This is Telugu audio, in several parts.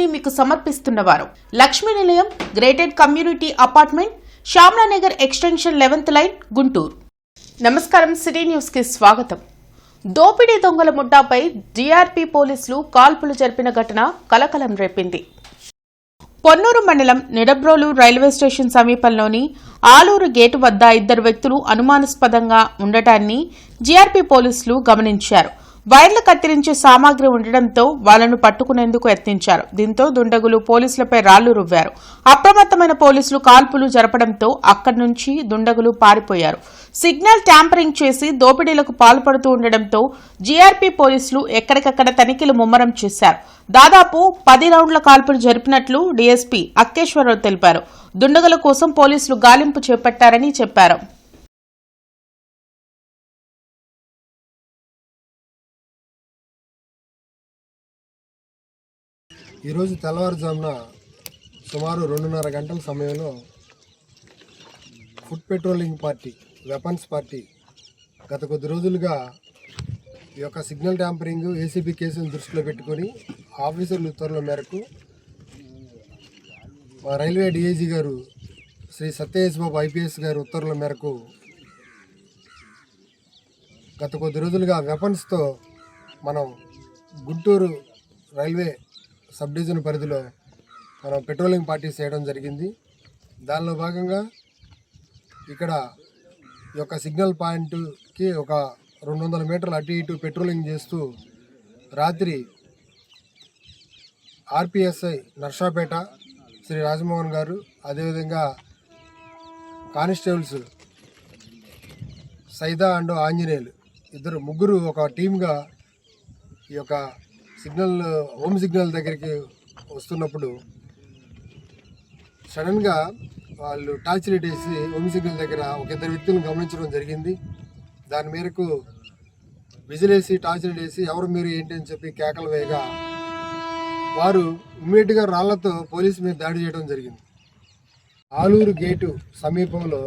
ని మీకు సమర్పిస్తున్నవారు Lakshmi Nilayam gated community apartment Shyamala Nagar extension 11th line Guntur. నమస్కారం, సిటీ న్యూస్ కి స్వాగతం. దోపిడీ దొంగల ముఠాపై జీఆర్పీ పోలీసులు కాల్పులు జరిపిన ఘటన కలకలం రేపింది. పొన్నూరు మండలం నిడబ్రోలు రైల్వే స్టేషన్ సమీపంలోని ఆలూరు గేటు వద్ద ఇద్దరు వ్యక్తులు అనుమానాస్పదంగా ఉండటాన్ని జీఆర్పీ పోలీసులు గమనించారు. వైర్లు కత్తిరించే సామాగ్రి ఉండడంతో వాళ్లను పట్టుకునేందుకు యత్నించారు. దీంతో దుండగులు పోలీసులపై రాళ్లు రువ్వారు. అప్రమత్తమైన పోలీసులు కాల్పులు జరపడంతో అక్కడి నుంచి దుండగులు పారిపోయారు. సిగ్నల్ ట్యాంపరింగ్ చేసి దోపిడీలకు పాల్పడుతూ ఉండడంతో జీఆర్పీ పోలీసులు ఎక్కడికక్కడ తనిఖీలు ముమ్మరం చేశారు. దాదాపు 10 రౌండ్ల కాల్పులు జరిపినట్లు డీఎస్పీ అక్కేశ్వరరావు తెలిపారు. దుండగుల కోసం పోలీసులు గాలింపు చేపట్టారని చెప్పారు. ఈరోజు తెల్లవారుజామున సుమారు 2:30 గంటల సమయంలో food patrolling party, weapons party గత కొద్ది రోజులుగా ఈ యొక్క సిగ్నల్ ట్యాంపరింగ్, ఏసీబీ కేసును దృష్టిలో పెట్టుకొని ఆఫీసర్ల ఉత్తర్వుల మేరకు మా రైల్వే డీఐజీ గారు శ్రీ సత్యేష్ బాబు ఐపీఎస్ గారు ఉత్తర్వుల మేరకు గత కొద్ది రోజులుగా వెపన్స్తో మనం గుంటూరు రైల్వే సబ్ డివిజన్ పరిధిలో మనం పెట్రోలింగ్ పార్టీస్ చేయడం జరిగింది. దానిలో భాగంగా ఇక్కడ ఈ యొక్క సిగ్నల్ పాయింట్కి ఒక 200 మీటర్లు అటు ఇటు పెట్రోలింగ్ చేస్తూ రాత్రి ఆర్పిఎస్ఐ నర్సాపేట శ్రీ రాజమోహన్ గారు, అదేవిధంగా కానిస్టేబుల్స్ సైదా అండ్ ఆంజనేయులు ముగ్గురు ఒక టీమ్గా ఈ యొక్క హోమ్ సిగ్నల్ దగ్గరికి వస్తున్నప్పుడు సడన్గా వాళ్ళు టార్చ్ లైట్ వేసి హోమ్ సిగ్నల్ దగ్గర ఒక ఇద్దరు వ్యక్తులను గమనించడం జరిగింది. దాని మేరకు విజిలేసి టార్చ్ లైట్ వేసి ఎవరు మీరు ఏంటి అని చెప్పి కేకలు వేయగా వారు ఇమ్మీడియట్గా రాళ్లతో పోలీసు మీద దాడి చేయడం జరిగింది. ఆలూరు గేటు సమీపంలో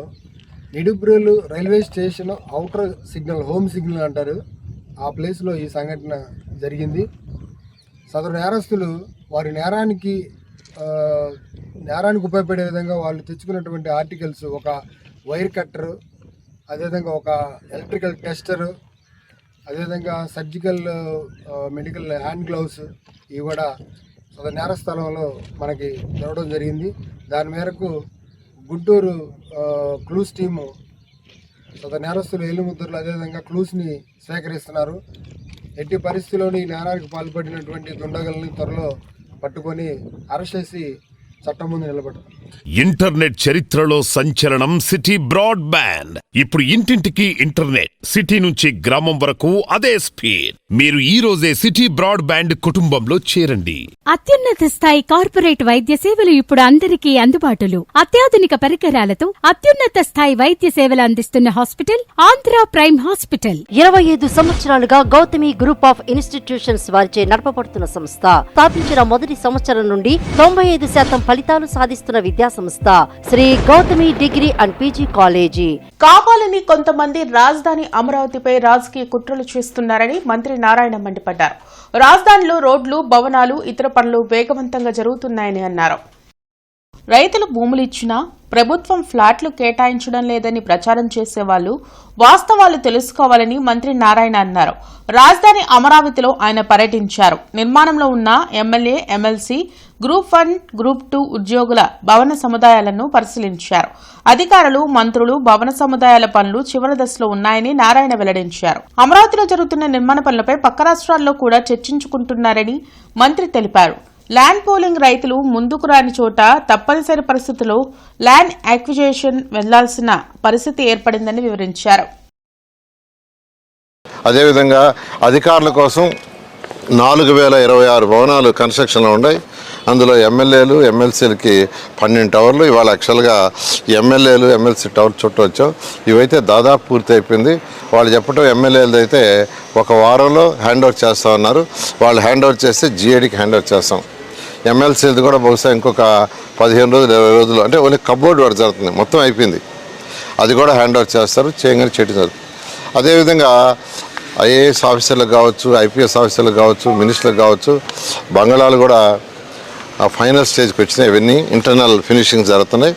Nidubrolu railway station outer signal, home signal అంటారు, ఆ ప్లేస్లో ఈ సంఘటన జరిగింది. సదరు నేరస్తులు వారి నేరానికి ఉపయోగపడే విధంగా వాళ్ళు తెచ్చుకున్నటువంటి ఆర్టికల్స్, ఒక వైర్ కట్టరు, అదేవిధంగా ఒక ఎలక్ట్రికల్ టెస్టరు, అదేవిధంగా సర్జికల్ మెడికల్ హ్యాండ్ గ్లౌస్ ఇవి కూడా సదరు నేర స్థలంలో మనకి దొరకడం జరిగింది. దాని మేరకు గుంటూరు క్లూస్ టీము సదరు నేరస్తులు ఏలుముద్రలు అదేవిధంగా క్లూస్ని సేకరిస్తున్నారు. ఎట్టి పరిస్థితుల్లోని ఈ నేరానికి పాల్పడినటువంటి దుండగుల్ని త్వరలో పట్టుకొని అరెస్ట్ చేసి చట్టం ముందు నిలబెట్టారు. ఇంటర్నెట్ చరిత్రలో సంచలనం సిటీ బ్రాడ్బ్యాండ్. ఇప్పుడు ఇంటింటికి ఇంటర్నెట్, సిటీ నుంచి గ్రామం వరకు అదే స్పీడ్. మీరు ఈ రోజే సిటీ బ్రాడ్బ్యాండ్ కుటుంబంలో చేరండి. అత్యున్నత స్థాయి కార్పొరేట్ వైద్య సేవలు ఇప్పుడు అందరికీ అందుబాటులో. అత్యాధునిక పరికరాలతో అత్యున్నత స్థాయి వైద్య సేవలు అందిస్తున్న హాస్పిటల్ ఆంధ్ర ప్రైమ్ హాస్పిటల్. 25 సంవత్సరాలుగా గౌతమి గ్రూప్ ఆఫ్ ఇన్స్టిట్యూషన్స్ వారిచే నడపబడుతున్న సంస్థ. స్థాపించిన మొదటి సంవత్సరం నుండి 95% ఫలితాలు సాధిస్తున్న విద్యా సంస్థ Shri Gautami degree and PG college. కావాలని కొంతమంది రాజధాని అమరావతిపై రాజకీయ కుట్రలు చేస్తున్నారని మంత్రి నారాయణ మండిపడ్డారు. రాజధానిలో రోడ్లు, భవనాలు, ఇతర పనులు వేగవంతంగా జరుగుతున్నాయని అన్నారు. రైతులు భూములు ఇచ్చినా ప్రభుత్వం ఫ్లాట్లు కేటాయించడం లేదని ప్రచారం చేసేవాళ్లు వాస్తవాలు తెలుసుకోవాలని మంత్రి నారాయణ అన్నారు. రాజధాని అమరావతిలో ఆయన పర్యటించారు. నిర్మాణంలో ఉన్న ఎమ్మెల్యే, ఎమ్మెల్సీ, గ్రూప్ 1, గ్రూప్ 2 ఉద్యోగుల భవన సముదాయాలను పరిశీలించారు. అధికారులు, మంత్రులు భవన సముదాయాల పనులు చివరి దశలో ఉన్నాయని నారాయణ వెల్లడించారు. అమరావతిలో జరుగుతున్న నిర్మాణ పనులపై పక్క రాష్ట్రాల్లో కూడా చర్చించుకుంటున్నారని మంత్రి తెలిపారు. ల్యాండ్ పూలింగ్ రైతులు ముందుకు రాని చోట తప్పనిసరి పరిస్థితుల్లో ల్యాండ్ యాక్విజిషన్ వెళ్లాల్సిన పరిస్థితి ఏర్పడిందని వివరించారు. అదేవిధంగా అధికారుల కోసం 4026 భవనాలు కన్స్ట్రక్షన్లో ఉన్నాయి. అందులో ఎమ్మెల్యేలు, ఎమ్మెల్సీలకి 12 టవర్లు. ఇవాళ యాక్చువల్గా ఎమ్మెల్యేలు, ఎమ్మెల్సీ టవర్ చుట్టూ వచ్చాం. ఇవైతే దాదాపు పూర్తి అయిపోయింది. వాళ్ళు చెప్పడం ఎమ్మెల్యేలు అయితే ఒక వారంలో హ్యాండ్ ఓవర్ చేస్తా ఉన్నారు. వాళ్ళు హ్యాండ్ ఓవర్ చేస్తే జీఏడీకి హ్యాండ్ ఓవర్ చేస్తాం. ఎమ్మెల్సీలది కూడా బహుశా ఇంకొక 15 రోజులు, 20 రోజులు, అంటే ఓన్లీ కబోర్డ్ వర్క్ జరుగుతుంది, మొత్తం అయిపోయింది. అది కూడా హ్యాండ్ ఓవర్ చేస్తారు, చేయగానే చేయడం జరుగుతుంది. అదేవిధంగా ఐఏఎస్ ఆఫీసర్లకు కావచ్చు, ఐపీఎస్ ఆఫీసర్లకు కావచ్చు, మినిస్టర్లకు కావచ్చు బంగాళాలు కూడా ఆ ఫైనల్ స్టేజ్కి వచ్చినాయి. ఇవన్నీ ఇంటర్నల్ ఫినిషింగ్ జరుగుతున్నాయి.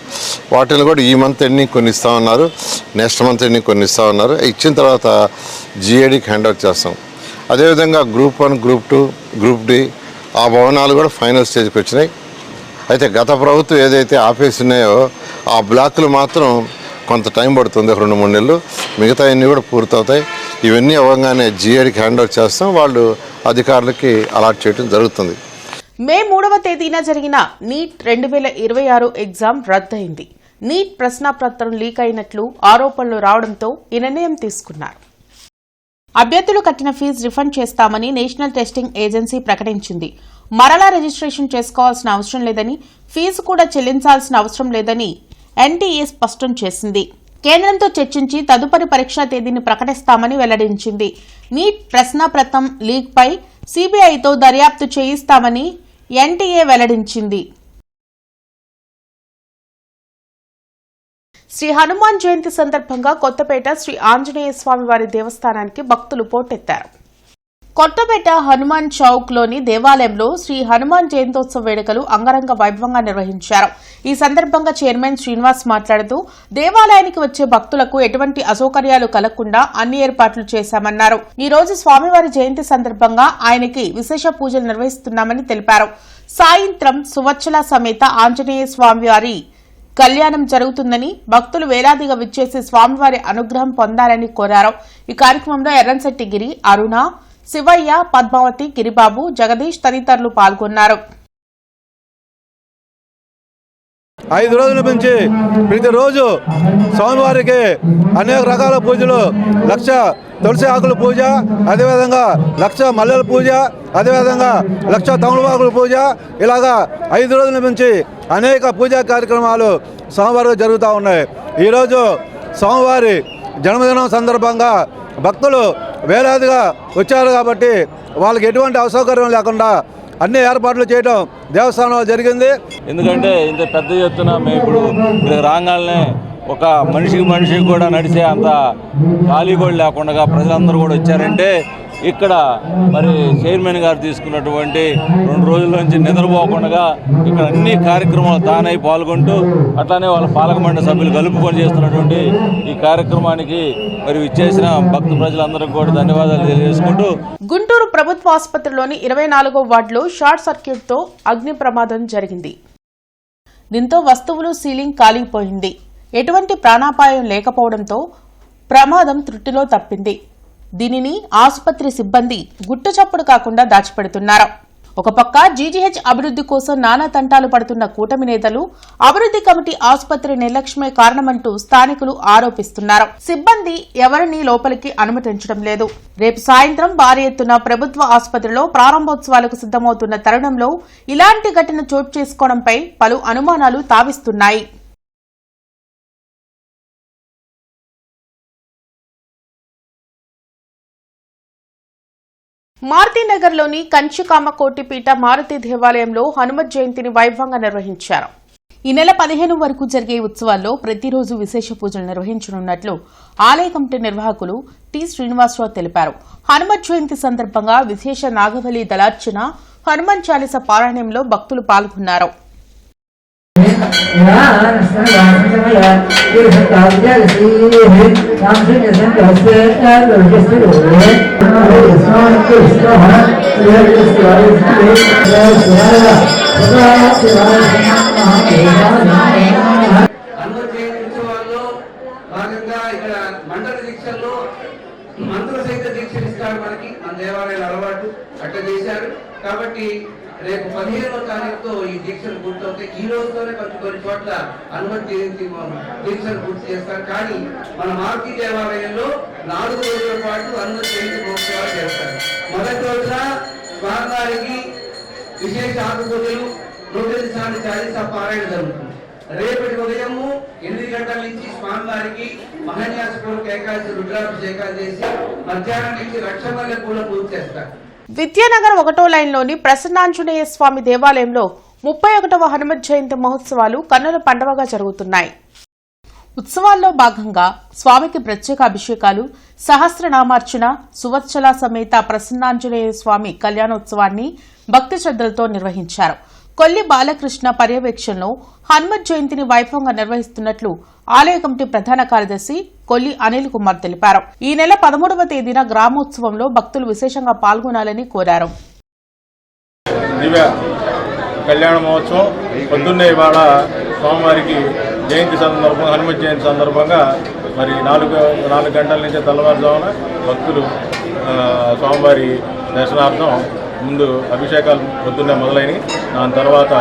వాటిని కూడా ఈ మంత్ ఎండింగ్ కొన్ని ఇస్తా ఉన్నారు, నెక్స్ట్ మంత్ ఎండింగ్ కొన్ని ఇస్తా ఉన్నారు. ఇచ్చిన తర్వాత జిఏడికి హ్యాండ్ ఓవర్ చేస్తాం. అదేవిధంగా గ్రూప్ 1, గ్రూప్ 2, గ్రూప్ డి ఆ భవనాలు కూడా ఫైనల్ స్టేజ్కి వచ్చినాయి. అయితే గత ప్రభుత్వం ఏదైతే ఆపేసి ఉన్నాయో ఆ బ్లాకులు మాత్రం కొంత టైం పడుతుంది, 2-3 నెలలు. మిగతా అన్నీ కూడా పూర్తవుతాయి. ఇవన్నీ అవ్వగానే జిఏడికి హ్యాండ్ ఓవర్ చేస్తాం. వాళ్ళు అధికారులకి అలాట్ చేయడం జరుగుతుంది. మే 3వ తేదీన జరిగిన నీట్ 2026 ఎగ్జామ్ రద్దయింది. నీట్ ప్రశ్నాపత్రం లీక్ అయినట్లు ఆరోపణలు రావడంతో ఈ నిర్ణయం తీసుకున్నారు. అభ్యర్థులు కట్టిన ఫీజు రిఫండ్ చేస్తామని నేషనల్ టెస్టింగ్ ఏజెన్సీ ప్రకటించింది. మరలా రిజిస్ట్రేషన్ చేసుకోవాల్సిన అవసరం లేదని, ఫీజు కూడా చెల్లించాల్సిన అవసరం లేదని ఎన్టీఏ స్పష్టం చేసింది. కేంద్రంతో చర్చించి తదుపరి పరీక్షా తేదీని ప్రకటిస్తామని వెల్లడించింది. నీట్ ప్రశ్నాపత్రం లీక్ పై సీబీఐతో దర్యాప్తు చేయిస్తామని ఎన్టీఏ వెల్లడించింది. శ్రీ హనుమాన్ జయంతి సందర్భంగా కొత్తపేట శ్రీ ఆంజనేయ స్వామి వారి దేవస్థానానికి భక్తులు పోటెత్తారు. కొత్తపేట హనుమాన్ చౌక్ లోని దేవాలయంలో శ్రీ హనుమాన్ జయంతోత్సవ వేడుకలు అంగరంగ వైభవంగా నిర్వహించారు. ఈ సందర్భంగా చైర్మన్ శ్రీనివాస్ మాట్లాడుతూ దేవాలయానికి వచ్చే భక్తులకు ఎటువంటి అసౌకర్యాలు కలగకుండా అన్ని ఏర్పాట్లు చేశామన్నారు. ఈ రోజు స్వామివారి జయంతి సందర్భంగా ఆయనకి విశేష పూజలు నిర్వహిస్తున్నామని తెలిపారు. సాయంత్రం సువచ్చల సమేత ఆంజనేయ స్వామివారి కళ్యాణం జరుగుతుందని, భక్తులు వేలాదిగా విచ్చేసి స్వామివారి అనుగ్రహం పొందాలని కోరారు. ఈ కార్యక్రమంలో ఎర్రంశెట్టి గిరి, అరుణ, శివయ్య, పద్మావతి, గిరిబాబు, జగదీష్ తదితరులు పాల్గొన్నారు. 5 రోజుల నుంచి ప్రతిరోజు స్వామివారికి అనేక రకాల పూజలు, 1,00,000 తులసి ఆకుల పూజ, అదేవిధంగా 1,00,000 మల్లెల పూజ, అదేవిధంగా 1,00,000 తమలపాకుల పూజ, ఇలాగా 5 రోజుల నుంచి అనేక పూజా కార్యక్రమాలు స్వామివారికి జరుగుతూ ఉన్నాయి. ఈరోజు స్వామివారి జన్మదినం సందర్భంగా భక్తులు వేలాదిగా వచ్చారు కాబట్టి వాళ్ళకి ఎటువంటి అసౌకర్యం లేకుండా అన్ని ఏర్పాట్లు చేయడం దేవస్థానంలో జరిగింది. ఎందుకంటే ఇంత పెద్ద ఎత్తున మేము ఇప్పుడు రాగానే ఒక మనిషికి కూడా నడిచే అంత ఖాళీ కూడా లేకుండా ప్రజలందరూ కూడా వచ్చారంటే ఇక్కడ మరి చైర్మన్ గారు తీసుకున్నటువంటి 2 రోజుల నుంచి నిద్రపోకుండా ఇక్కడ అన్ని కార్యక్రమాలు తానై పాల్గొంటూ అట్లానే వాళ్ళ పాలక మండలి సభ్యులు కలుపుకొని చేస్తున్నటువంటి ఈ కార్యక్రమానికి మరి విచ్చేసిన భక్త ప్రజలందరికీ కూడా ధన్యవాదాలు తెలియజేసుకుంటూ గుంటూరు ప్రభుత్వ ఆసుపత్రిలోని 24వ వార్డులో షార్ట్ సర్క్యూట్తో అగ్ని ప్రమాదం జరిగింది. దీంతో వస్తువులు సీలింగ్ కాలిపోయింది. ఎటువంటి ప్రాణాపాయం లేకపోవడంతో ప్రమాదం త్రుటిలో తప్పింది. దీనిని ఆసుపత్రి సిబ్బంది గుట్టుచప్పుడు కాకుండా దాచిపెడుతున్నారు. ఒక పక్క జీజీహెచ్ అభివృద్ధి కోసం నానా తంటాలు పడుతున్న కూటమి నేతలు అభివృద్ధి కమిటీ ఆసుపత్రి నిర్లక్ష్యమే కారణమంటూ స్థానికులు ఆరోపిస్తున్నారు. సిబ్బంది ఎవరిని లోపలికి అనుమతించడం లేదు. రేపు సాయంత్రం భారీ ఎత్తున ప్రభుత్వ ఆసుపత్రిలో ప్రారంభోత్సవాలకు సిద్దమవుతున్న తరుణంలో ఇలాంటి ఘటన చోటు చేసుకోవడంపై పలు అనుమానాలు తావిస్తున్నాయి. మారుతినగర్లోని కంచికామకోటిపీఠ మారుతి దేవాలయంలో హనుమత్ జయంతిని వైభవంగా నిర్వహించారు. ఈ నెల 15 వరకు జరిగే ఉత్సవాల్లో ప్రతిరోజు విశేష పూజలు నిర్వహించనున్నట్లు ఆలయ కమిటీ నిర్వాహకులు టి శ్రీనివాసరావు తెలిపారు. హనుమత్ జయంతి సందర్భంగా విశేష నాగవల్లి దళార్చన, హనుమాన్ చాలీసా పారాయణంలో భక్తులు పాల్గొన్నారు. భాగంగా ఇక్కడ మండల దీక్షల్లో మంత్రుల సహిత దీక్షలు ఇస్తారు. మనకి మన దేవాలయాల అలవాటు అట్లా చేశారు. కాబట్టి రేపు 15వ తారీఖుతో ఈ దీక్షలు పూర్తవుతాయి. ఈ రోజుతోనే కొన్ని చోట్ల హనుమత్ జయంతి దీక్షలు పూర్తి చేస్తారు. కానీ మన మారుతి దేవాలయంలో 4 రోజుల పాటు హనుమత్ జయంతి మహోత్సవాలు చేస్తారు. మొదటి రోజున స్వామివారికి విశేష ఆకుపూజలు, 108 సార్లు చాలీసా పారాయణ జరుగుతుంది. రేపటి ఉదయము 8 గంటల నుంచి స్వామివారికి మహాన్యాసపూర్వక ఏకాదశి రుద్రాభిషేకాలు చేసి మధ్యాహ్నం నుంచి లక్షమల్లె పూల పూజ చేస్తారు. విద్యానగర్ 1వ లైన్లోని ప్రసన్నాంజనేయ స్వామి దేవాలయంలో 31వ హనుమత్ జయంతి మహోత్సవాలు కన్నుల పండువగా జరుగుతున్నాయి. ఉత్సవాల్లో భాగంగా స్వామికి ప్రత్యేక అభిషేకాలు, సహస్రనామార్చన, సువత్సల సమేత ప్రసన్నాంజనేయ స్వామి కళ్యాణోత్సవాన్ని భక్తి శ్రద్ధలతో నిర్వహించారు. కొల్లి బాలకృష్ణ పర్యవేక్షణలో హనుమత్ జయంతిని వైభవంగా నిర్వహిస్తున్నట్లు ఆలయ కమిటీ ప్రధాన కార్యదర్శి కొల్లి అనిల్ కుమార్ తెలిపారు. ఈ నెల 13వ తేదీన గ్రామోత్సవంలో భక్తులు విశేషంగా పాల్గొనాలని కోరారు. దివ్య కళ్యాణ మహోత్సవం పొద్దున్నే ఇవాళ స్వామివారికి జయంతి సందర్భంగా, హనుమత్ జయంతి సందర్భంగా మరి 4 గంటల నుంచి తెల్లవారుజామున భక్తులు స్వామివారి దర్శనార్థం ముందు అభిషేకాలు పొద్దున్నే మొదలైనవి. దాని తర్వాత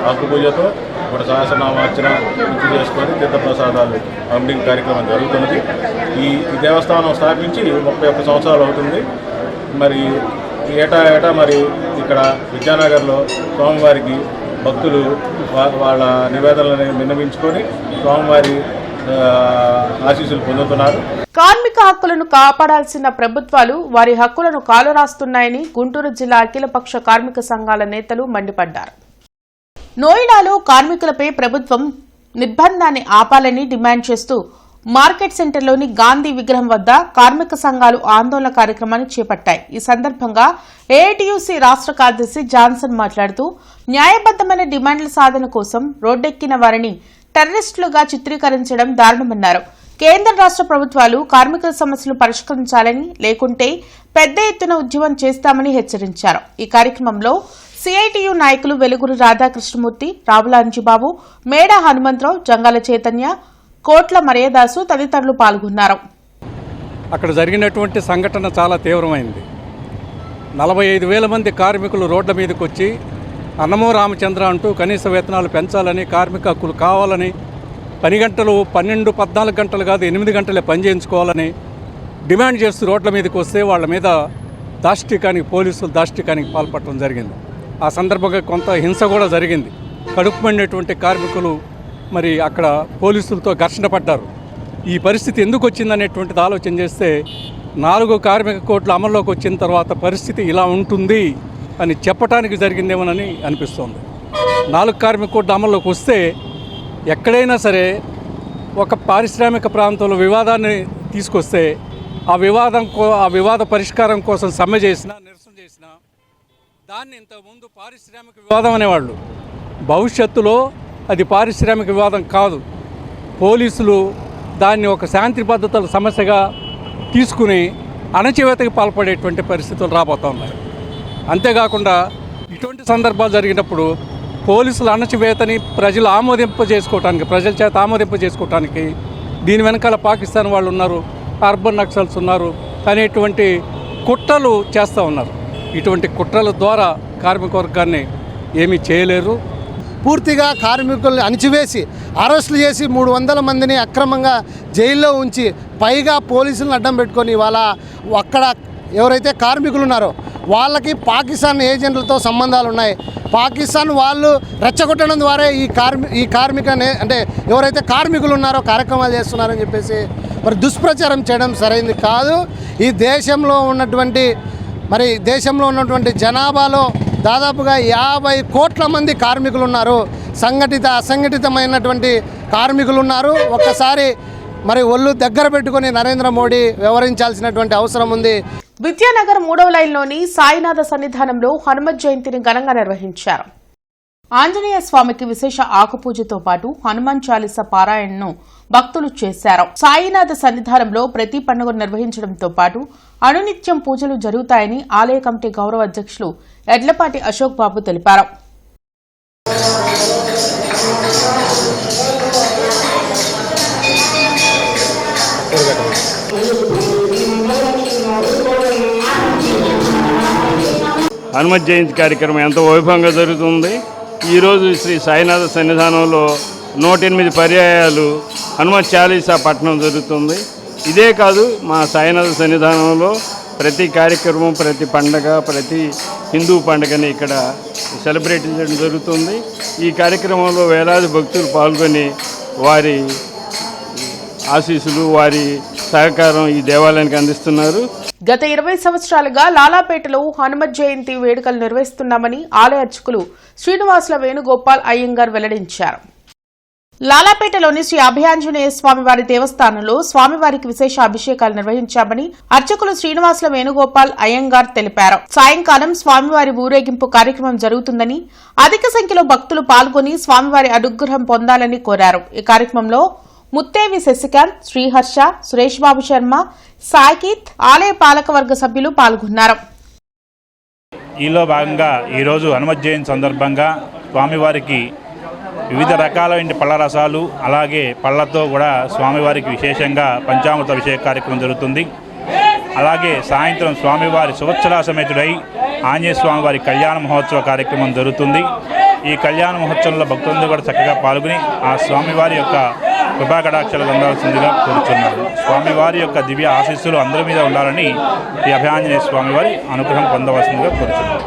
ఆకు పూజతో ఒక సహస్రనామార్చన పూర్తి చేసుకొని తీర్థప్రసాదాలు పంపిణీ కార్యక్రమం జరుగుతున్నది. ఈ దేవస్థానం స్థాపించి 31 సంవత్సరాలు అవుతుంది. మరి ఏటా మరి ఇక్కడ విద్యానగర్లో స్వామివారికి భక్తులు వాళ్ళ నివేదనలను విన్నవించుకొని స్వామివారి ఆశీస్సులు పొందుతున్నారు. కార్మిక హక్కులను కాపాడాల్సిన ప్రభుత్వాలు వారి హక్కులను కాలురాస్తున్నాయని గుంటూరు జిల్లా అఖిలపక్ష కార్మిక సంఘాల నేతలు మండిపడ్డారు. నోయిడాలో కార్మికులపై ప్రభుత్వం నిర్బంధాన్ని ఆపాలని డిమాండ్ చేస్తూ మార్కెట్ సెంటర్లోని గాంధీ విగ్రహం వద్ద కార్మిక సంఘాలు ఆందోళన కార్యక్రమాన్ని చేపట్టాయి. ఈ సందర్భంగా ఏఐటీయూసీ రాష్ట్ర కార్యదర్శి జాన్సన్ మాట్లాడుతూ న్యాయబద్దమైన డిమాండ్ల సాధన కోసం రోడ్డెక్కిన వారిని టెర్రరిస్టులుగా చిత్రీకరించడం దారుణమన్నారు. కేంద్ర రాష్ట్ర ప్రభుత్వాలు కార్మికుల సమస్యలు పరిష్కరించాలని, లేకుంటే పెద్ద ఎత్తున ఉద్యమం చేస్తామని హెచ్చరించారు. ఈ కార్యక్రమంలో సిఐటియు నాయకులు వెలుగురు రాధాకృష్ణమూర్తి, రావుల అంజిబాబు, మేడ హనుమంతరావు, జంగాల చైతన్య, కోట్ల మర్యాదాసు తదితరులు పాల్గొన్నారు. అక్కడ జరిగినటువంటి సంఘటన చాలా తీవ్రమైంది. 45,000 మంది కార్మికులు రోడ్ల మీదకి వచ్చి అన్నమో రామచంద్ర అంటూ కనీస వేతనాలు పెంచాలని, కార్మిక హక్కులు కావాలని, పని గంటలు 12-14 గంటలు కాదు 8 గంటలే పని చేయించుకోవాలని డిమాండ్ చేస్తూ రోడ్ల మీదకి వస్తే వాళ్ళ మీద పోలీసులు దాష్టికానికి పాల్పడటం జరిగింది. ఆ సందర్భంగా కొంత హింస కూడా జరిగింది. కడుపు మండినటువంటి కార్మికులు మరి అక్కడ పోలీసులతో ఘర్షణ పడ్డారు. ఈ పరిస్థితి ఎందుకు వచ్చిందనేటువంటిది ఆలోచన చేస్తే 4 కార్మిక కోడ్లు అమల్లోకి వచ్చిన తర్వాత పరిస్థితి ఇలా ఉంటుంది అని చెప్పడానికి జరిగిందేమోనని అనిపిస్తోంది. 4 కార్మిక కోడ్లు అమల్లోకి వస్తే ఎక్కడైనా సరే ఒక పారిశ్రామిక ప్రాంతంలో వివాదాన్ని తీసుకొస్తే ఆ వివాద పరిష్కారం కోసం సమ్మె చేసినా, నిరసన చేసినా దాన్ని ఇంతకుముందు పారిశ్రామిక వివాదం అనేవాళ్ళు. భవిష్యత్తులో అది పారిశ్రామిక వివాదం కాదు. పోలీసులు దాన్ని ఒక శాంతి భద్రతల సమస్యగా తీసుకుని అణచివేతకి పాల్పడేటువంటి పరిస్థితులు రాబోతూ ఉన్నాయి. అంతేకాకుండా ఇటువంటి సందర్భాలు జరిగినప్పుడు పోలీసులు అణచివేతని ప్రజల చేత ఆమోదింపజేసుకోవటానికి దీని వెనకాల పాకిస్తాన్ వాళ్ళు ఉన్నారు, అర్బన్ నక్సల్స్ ఉన్నారు అనేటువంటి కుట్రలు చేస్తూ ఉన్నారు. ఇటువంటి కుట్రల ద్వారా కార్మిక వర్గాన్ని ఏమీ చేయలేరు. పూర్తిగా కార్మికుల్ని అణిచివేసి అరెస్టులు చేసి 300 మందిని అక్రమంగా జైల్లో ఉంచి పైగా పోలీసులను అడ్డం పెట్టుకొని ఇవాళ అక్కడ ఎవరైతే కార్మికులు ఉన్నారో వాళ్ళకి పాకిస్తాన్ ఏజెంట్లతో సంబంధాలు ఉన్నాయి. పాకిస్తాన్ వాళ్ళు రెచ్చగొట్టడం ద్వారా ఈ కార్మిక అంటే ఎవరైతే కార్మికులు ఉన్నారో కార్యక్రమాలు చేస్తున్నారని చెప్పేసి మరి దుష్ప్రచారం చేయడం సరైనది కాదు. ఈ దేశంలో ఉన్నటువంటి జనాభాలో దాదాపుగా 50 కోట్ల మంది కార్మికులు ఉన్నారు. సంఘటిత అసంఘటితమైనటువంటి కార్మికులు ఉన్నారు. ఒక్కసారి మరి ఒళ్ళు దగ్గర పెట్టుకొని నరేంద్ర మోడీ వ్యవహరించాల్సినటువంటి అవసరం ఉంది. విద్యానగర్ 3వ లైన్లోని సాయినాథ సన్నిధానంలో హనుమత్ జయంతిని ఘనంగా నిర్వహించారు. ఆంజనేయ స్వామికి విశేష ఆకుపూజతో పాటు హనుమాన్ చాలీసా పారాయణను భక్తులు చేశారు. సాయినాథ సన్నిధానంలో ప్రతి పండుగను నిర్వహించడంతో పాటు అనునిత్యం పూజలు జరుగుతాయని ఆలయ కమిటీ గౌరవ అధ్యక్షులు ఎడ్లపాటి అశోక్ బాబు తెలిపారు. హనుమత్ జయంతి కార్యక్రమం ఎంతో వైభవంగా జరుగుతుంది. ఈరోజు శ్రీ సాయినాథ సన్నిధానంలో 108 పర్యాయాలు హనుమత్ చాలీసా పఠనం జరుగుతుంది. ఇదే కాదు, మా సాయినాథ సన్నిధానంలో ప్రతి కార్యక్రమం, ప్రతి పండగ, ప్రతి హిందూ పండుగని ఇక్కడ సెలబ్రేట్ చేయడం జరుగుతుంది. ఈ కార్యక్రమంలో వేలాది భక్తులు పాల్గొని వారి ఆశీస్సులు, వారి సహకారం ఈ దేవాలయానికి అందిస్తున్నారు. గత 20 సంవత్సరాలుగా లాలాపేటలో హనుమత్ జయంతి వేడుకలు నిర్వహిస్తున్నామని ఆలయ అర్చకులు శ్రీనివాసుల వేణుగోపాల్ అయ్యంగార్ వెల్లడించారు. లాలాపేటలోని శ్రీ అభయాంజనేయ స్వామివారి దేవస్థానంలో స్వామివారికి విశేష అభిషేకాలు నిర్వహించామని అర్చకులు శ్రీనివాసుల వేణుగోపాల్ అయ్యంగార్ తెలిపారు. సాయంకాలం స్వామివారి ఊరేగింపు కార్యక్రమం జరుగుతుందని, అధిక సంఖ్యలో భక్తులు పాల్గొని స్వామివారి అనుగ్రహం పొందాలని కోరారు. ఈ కార్యక్రమంలో ముత్తేవి శశికాంత్, శ్రీహర్ష, సురేష్ బాబు శర్మ, సాకిత్, ఆలయ పాలకవర్గ సభ్యులు పాల్గొన్నారు. ఈలో భాగంగా ఈరోజు హనుమత్ జయంతి సందర్భంగా స్వామివారికి వివిధ రకాలైన పళ్ళ రసాలు అలాగే పళ్ళతో కూడా స్వామివారికి విశేషంగా పంచామృత అభిషేక కార్యక్రమం జరుగుతుంది. అలాగే సాయంత్రం స్వామివారి సువత్సలా సమేతుడై ఆంజనేయ స్వామివారి కళ్యాణ మహోత్సవ కార్యక్రమం జరుగుతుంది. ఈ కళ్యాణ మహోత్సవంలో భక్తులందరూ కూడా చక్కగా పాల్గొని ఆ స్వామివారి యొక్క కృపాకటాక్షాలు అందాల్సిందిగా కోరుచున్నారు. స్వామివారి యొక్క దివ్య ఆశీస్సులు అందరి మీద ఉండాలని ఈ అభయాంజనేయ స్వామివారి అనుగ్రహం పొందవలసిందిగా కోరుచున్నారు.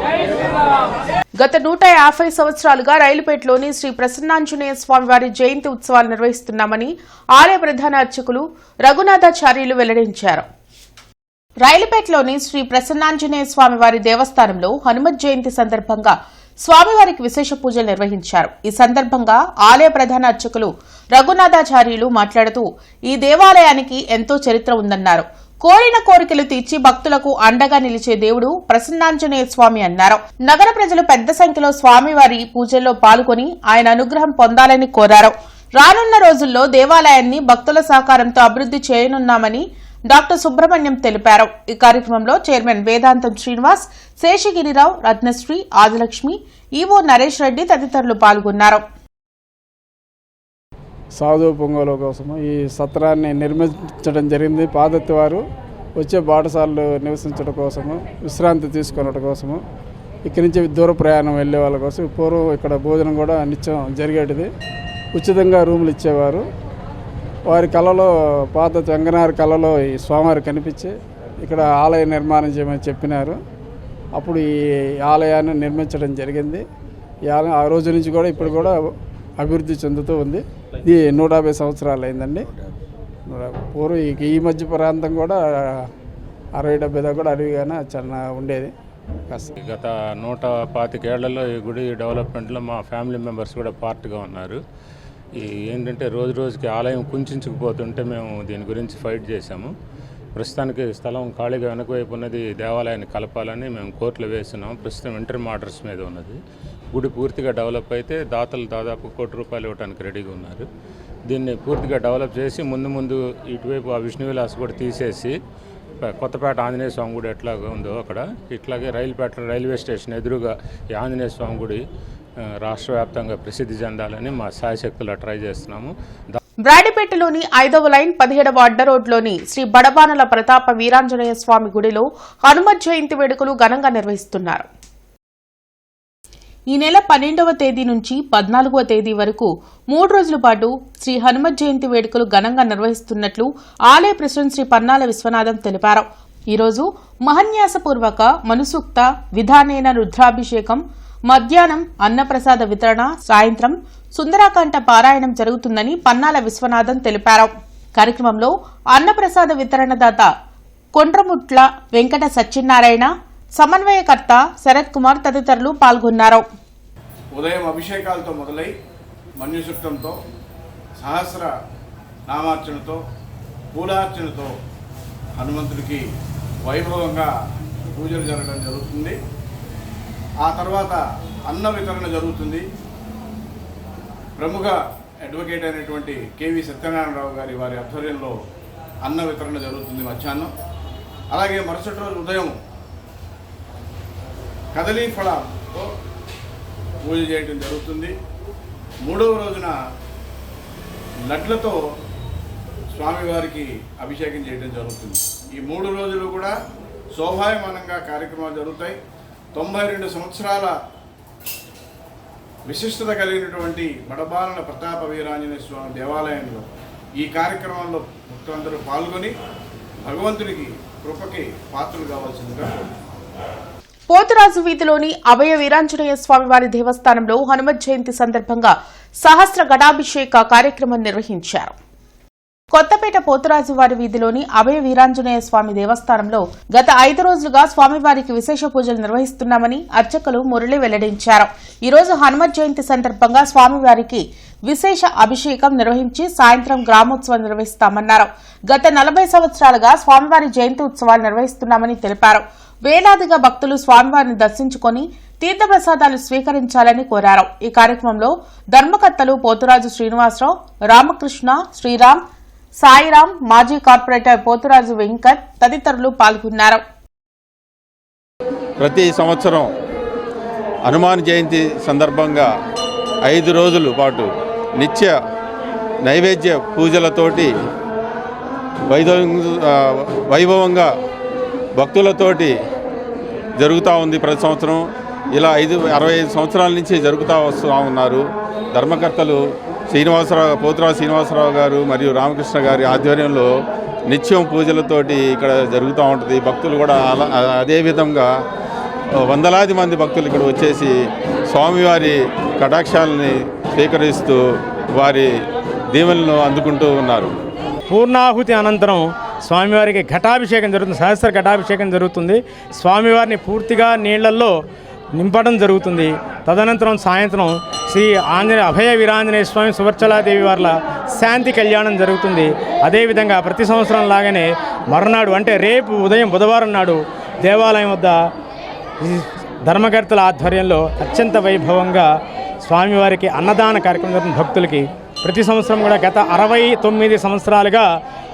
గత 150 సంవత్సరాలుగా రైలుపేటలోని శ్రీ ప్రసన్నాంజనేయ స్వామివారి జయంతి ఉత్సవాలు నిర్వహిస్తున్నామని ఆలయ ప్రధాన అర్చకులు రఘునాథాచార్యులు వెల్లడించారు. రైలుపేటలోని శ్రీ ప్రసన్నాంజనేయ స్వామివారి దేవస్థానంలో హనుమత్ జయంతి సందర్భంగా స్వామివారికి విశేష పూజలు నిర్వహించారు. ఈ సందర్భంగా ఆలయ ప్రధాన అర్చకులు రఘునాథాచార్యులు మాట్లాడుతూ ఈ దేవాలయానికి ఎంతో చరిత్ర ఉందన్నారు. కోరిన కోరికలు తీర్చి భక్తులకు అండగా నిలిచే దేవుడు ప్రసన్నాంజనేయ స్వామి అన్నారు. నగర ప్రజలు పెద్ద సంఖ్యలో స్వామివారి పూజల్లో పాల్గొని ఆయన అనుగ్రహం పొందాలని కోరారు. రానున్న రోజుల్లో దేవాలయాన్ని భక్తుల సహకారంతో అభివృద్ది చేయనున్నామని డాక్టర్ సుబ్రహ్మణ్యం తెలిపారు. ఈ కార్యక్రమంలో చైర్మన్ వేదాంతం శ్రీనివాస్, శేషగిరిరావు, రత్నశ్రీ, ఆదిలక్ష్మి, ఈవో నరేష్ రెడ్డి తదితరులు పాల్గొన్నారు. సాధు పొంగోలు కోసము ఈ సత్రాన్ని నిర్మించడం జరిగింది. పాదత్తి వారు వచ్చే బాటసార్లు నివసించడం కోసము, విశ్రాంతి తీసుకున్నట్టు కోసము, ఇక్కడి నుంచి దూర ప్రయాణం వెళ్ళే వాళ్ళ కోసం పూర్వం ఇక్కడ భోజనం కూడా నిత్యం జరిగేటిది. ఉచితంగా రూములు ఇచ్చేవారు. వారి కళలో పాత చెంగనారి కళలో ఈ స్వామివారు కనిపించి ఇక్కడ ఆలయ నిర్మాణం చేయమని చెప్పినారు. అప్పుడు ఈ ఆలయాన్ని నిర్మించడం జరిగింది. ఈ ఆలయం ఆ రోజు నుంచి కూడా ఇప్పుడు కూడా అభివృద్ధి చెందుతూ ఉంది. ఇది 150 సంవత్సరాలు అయిందండి. పూర్వం ఈ మధ్య ప్రాంతం కూడా 60-70 దాకా కూడా అడవిగానే చాలా ఉండేది. గత 125 ఏళ్లలో ఈ గుడి డెవలప్మెంట్లో మా ఫ్యామిలీ మెంబర్స్ కూడా పార్ట్గా ఉన్నారు. ఏంటంటే రోజు రోజుకి ఆలయం కుంచుకుపోతుంటే మేము దీని గురించి ఫైట్ చేశాము. ప్రస్తుతానికి స్థలం ఖాళీగా వెనకవైపు ఉన్నది దేవాలయాన్ని కలపాలని మేము కోర్టులో వేస్తున్నాం. ప్రస్తుతం ఇంటర్మ్ ఆర్డర్స్ మీద ఉన్నది. గుడి పూర్తిగా డెవలప్ అయితే దాతలు దాదాపు ₹1 కోటి ఇవ్వడానికి రెడీగా ఉన్నారు. దీన్ని పూర్తిగా డెవలప్ చేసి ముందు ఇటువైపు ఆ విష్ణు విలాస్ కూడా తీసేసి కొత్తపేట ఆంజనేయ స్వామి గుడి ఎట్లాగా ఉందో అక్కడ ఇట్లాగే రైల్వే స్టేషన్ ఎదురుగా ఈ ఆంజనేయ స్వామి గుడి రాష్ట్ర వ్యాప్తంగా ప్రసిద్ధి చెందాలని మా శాయశక్తులా ట్రై చేస్తున్నాము. బ్రాడిపేటలోని 5వ లైన్ 17వ అడ్డ రోడ్లోని శ్రీ బడబానల ప్రతాప వీరాంజనేయ స్వామి గుడిలో హనుమత్ జయంతి వేడుకలు ఘనంగా నిర్వహిస్తున్నారు. ఈ నెల 12వ తేదీ నుంచి 14వ తేదీ వరకు 3 రోజుల పాటు శ్రీ హనుమత్ జయంతి వేడుకలు ఘనంగా నిర్వహిస్తున్నట్లు ఆలయ ప్రెసిడెంట్ శ్రీ పన్నాల విశ్వనాథం తెలిపారు. ఈరోజు మహన్యాసపూర్వక మనుసూక్త విధానేన రుద్రాభిషేకం, మధ్యాహ్నం అన్నప్రసాద వితరణ, సాయంత్రం సుందరాకాండ పారాయణం జరుగుతుందని పన్నాల విశ్వనాథం తెలిపారు. కార్యక్రమంలో అన్నప్రసాద వితరణదాత కొండ్రముట్ల వెంకట సత్యనారాయణ, సమన్వయకర్త శరత్ కుమార్ తదితరులు పాల్గొన్నారు. ఉదయం అభిషేకాలతో మొదలై మన్యుసూక్తంతో, సహస్ర నామార్చనతో, పూలార్చనతో హనుమంతుడికి వైభవంగా పూజలు జరగడం జరుగుతుంది. ఆ తర్వాత అన్న వితరణ జరుగుతుంది. ప్రముఖ అడ్వకేట్ అయినటువంటి కేవి సత్యనారాయణరావు గారి వారి ఆధ్వర్యంలో అన్న వితరణ జరుగుతుంది మధ్యాహ్నం. అలాగే మరుసటి రోజు ఉదయం కదలీ ఫలంతో పూజ చేయడం జరుగుతుంది. 3వ రోజున లడ్లతో స్వామివారికి అభిషేకం చేయడం జరుగుతుంది. ఈ 3 రోజులు కూడా శోభాయమానంగా కార్యక్రమాలు జరుగుతాయి. 92 సంవత్సరాల విశిష్టత కలిగినటువంటి బడబానల ప్రతాప వీరాంజనేయ స్వామి దేవాలయంలో ఈ కార్యక్రమంలో భక్తులందరూ పాల్గొని భగవంతునికి కృపకి పాత్రలు కావాల్సిందిగా. పోతురాజు వీధిలోని అభయ వీరాంజనేయ స్వామివారి దేవస్థానంలో హనుమత్ జయంతి సందర్భంగా సహస్ర ఘటాభిషేక కార్యక్రమం నిర్వహించారు. కొత్తపేట పోతురాజు వారి వీధిలోని అభయ వీరాంజనేయ స్వామి దేవస్థానంలో గత 5 రోజులుగా స్వామివారికి విశేష పూజలు నిర్వహిస్తున్నామని అర్చకులు మురళి వెల్లడించారు. ఈ రోజు హనుమత్ జయంతి సందర్భంగా స్వామివారికి విశేష అభిషేకం నిర్వహించి సాయంత్రం గ్రామోత్సవం నిర్వహిస్తామన్నారు. గత 40 సంవత్సరాలుగా స్వామివారి జయంతి ఉత్సవాలు నిర్వహిస్తున్నామని తెలిపారు. వేలాదిగా భక్తులు స్వామివారిని దర్శించుకుని తీర్థప్రసాదాలు స్వీకరించాలని కోరారు. ఈ కార్యక్రమంలో ధర్మకర్తలు పోతురాజు శ్రీనివాసరావు, రామకృష్ణ, శ్రీరామ్, సాయిరాం, మాజీ కార్పొరేటర్ పోతురాజు వెంకట్ తదితరులు పాల్గొన్నారు. ప్రతి సంవత్సరం హనుమాన్ జయంతి సందర్భంగా 5 రోజుల పాటు నిత్య నైవేద్య పూజలతోటి వైభవంగా భక్తులతోటి జరుగుతూ ఉంది. ప్రతి సంవత్సరం ఇలా 65 సంవత్సరాల నుంచి జరుగుతూ వస్తూ ఉన్నారు. ధర్మకర్తలు పోతురాజు శ్రీనివాసరావు గారు మరియు రామకృష్ణ గారి ఆధ్వర్యంలో నిత్యం పూజలతోటి ఇక్కడ జరుగుతూ ఉంటుంది. భక్తులు కూడా అదేవిధంగా వందలాది మంది భక్తులు ఇక్కడ వచ్చేసి స్వామివారి కటాక్షాలని స్వీకరిస్తూ వారి దీవెనలను అందుకుంటూ ఉన్నారు. పూర్ణాహుతి అనంతరం స్వామివారికి ఘటాభిషేకం జరుగుతుంది. సహస్ర ఘటాభిషేకం జరుగుతుంది. స్వామివారిని పూర్తిగా నీళ్లలో నింపడం జరుగుతుంది. తదనంతరం సాయంత్రం శ్రీ అభయ వీరాంజనేయ స్వామి సువర్చలాదేవి వార్ల శాంతి కళ్యాణం జరుగుతుంది. అదేవిధంగా ప్రతి సంవత్సరం లాగానే మర్నాడు అంటే రేపు ఉదయం బుధవారం నాడు దేవాలయం వద్ద ధర్మకర్తల ఆధ్వర్యంలో అత్యంత వైభవంగా స్వామివారికి అన్నదాన కార్యక్రమం జరుగుతుంది. భక్తులకి ప్రతి సంవత్సరం కూడా గత 69 సంవత్సరాలుగా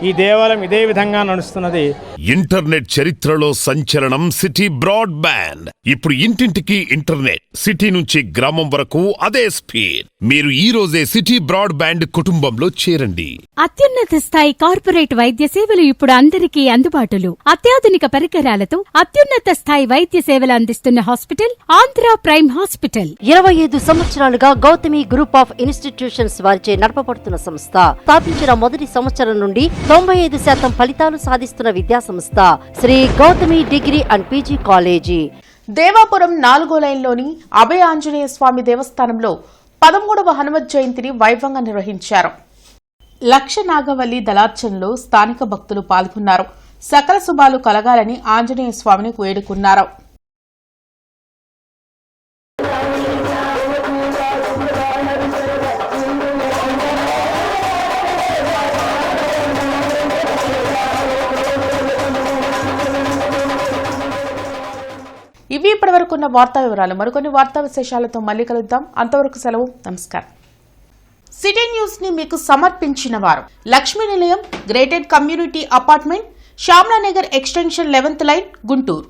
ఈ దేవాలయం ఇదే విధంగా నడుస్తున్నది. ఇంటర్నెట్ చరిత్రలో సంచలనం సిటీ బ్రాడ్బ్యాండ్. ఇప్పుడు ఇంటింటికి ఇంటర్నెట్, సిటీ నుంచి గ్రామం వరకు అదే స్పీడ్. మీరు ఈ రోజే సిటీ బ్రాడ్బ్యాండ్ కుటుంబంలో చేరండి. అత్యున్నత స్థాయి కార్పొరేట్ వైద్య సేవలు ఇప్పుడు అందరికీ అందుబాటులో. అత్యాధునిక పరికరాలతో అత్యున్నత స్థాయి వైద్య సేవలు అందిస్తున్న హాస్పిటల్ ఆంధ్ర ప్రైమ్ హాస్పిటల్. 25 సంవత్సరాలుగా గౌతమి గ్రూప్ ఆఫ్ ఇన్స్టిట్యూషన్స్ వారిచే నడపబడుతున్న సంస్థ. స్థాపించిన మొదటి సంవత్సరం నుండి 95% ఫలితాలు సాధిస్తున్న విద్యా సంస్థ Shri Gautami degree and PG college. Devapuram 4వ లైన్లోని అభయ ఆంజనేయ స్వామి దేవస్థానంలో 13వ హనుమత్ జయంతిని వైభవంగా నిర్వహించారు. లక్ష నాగవల్లి దళార్చనలో స్థానిక భక్తులు పాల్గొన్నారు. సకల శుభాలు కలగాలని ఆంజనేయ స్వామిని వేడుకున్నారు. ఇవి ఇప్పటివరకున్న వార్తా వివరాలు. మరికొన్ని వార్తా విశేషాలతో మళ్ళీ కలుద్దాం. అంతవరకు సెలవు. నమస్కారం. సిటీ న్యూస్ ని మీకు సమర్పించిన వారు Lakshmi Nilayam, gated community apartment, Shyamalanagar extension 11th line, Guntur.